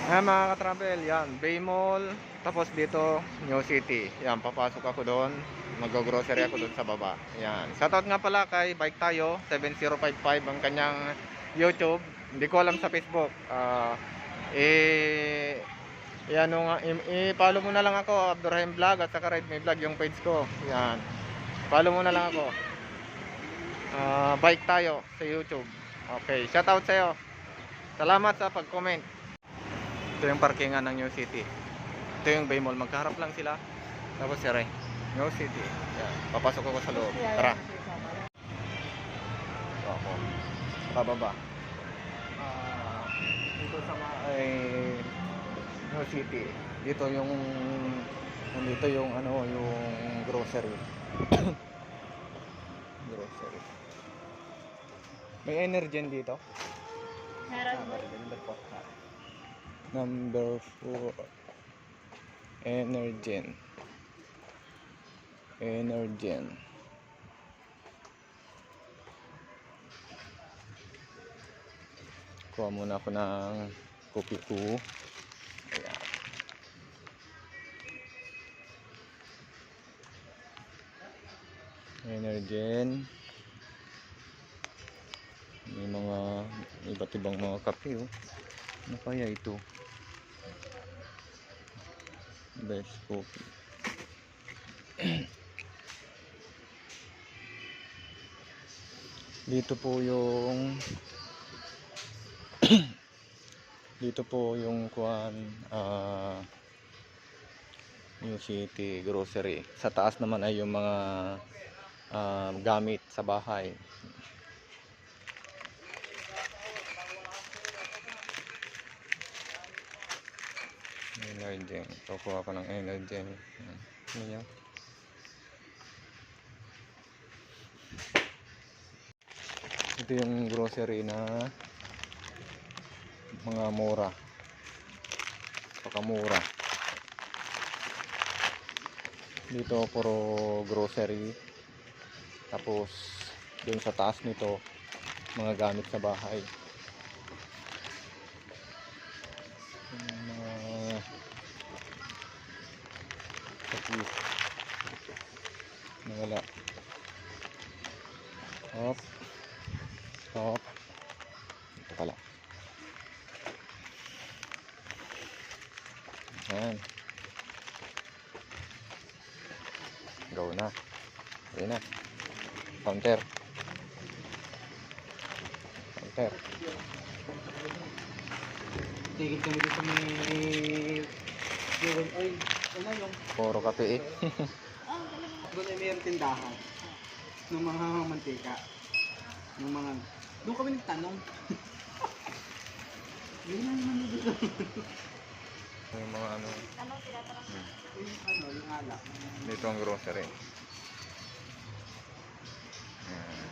Ayan mga ka-travel, yan, Bay Mall, tapos dito, New City. Yan, papasok ako doon, mag-grocery ako doon sa baba. Yan. Shoutout nga pala kay Bike Tayo, 7055 ang kanyang YouTube. Hindi ko alam sa Facebook. Yan, i-follow mo na lang ako, Abdurrahim Vlog at saka Ride My Vlog yung page ko. Yan. Follow mo na lang ako. Bike Tayo sa YouTube. Okay, shoutout sa'yo. Salamat sa pag-comment. Ito yung parkingan ng New City. Ito yung Bay Mall. Magkaharap lang sila. Tapos sira New City. Yan. Papasok ako sa loob. Tara. Ito ako. Pababa. Dito sa New City. Dito yung yung grocery. Grocery. May Energen dito. Number 4. Energen. Kuha muna ako ng kopi ko. Ayan. Energen. May mga iba't ibang mga kape, oh. Ano kaya ito? Best coffee. Dito po yung New City Grocery. Sa taas naman ay yung mga gamit sa bahay. Energen. Kukuha ko ng Energen. Ano yan? Ito yung grocery na mga mura. Pakamura. Dito puro grocery. Tapos yung sa taas nito mga gamit sa bahay. Nawala. Stop. Ito pala. Ayan. Go na. Ayan na. Counter. Tigil kami dito may ay, ano yung Puro kape eh. doon ay mayroong tindahan ng mga mantika ng mga doon kami nagtanong yun na naman dito Yung mga yung alak dito ang grocery. Ayan.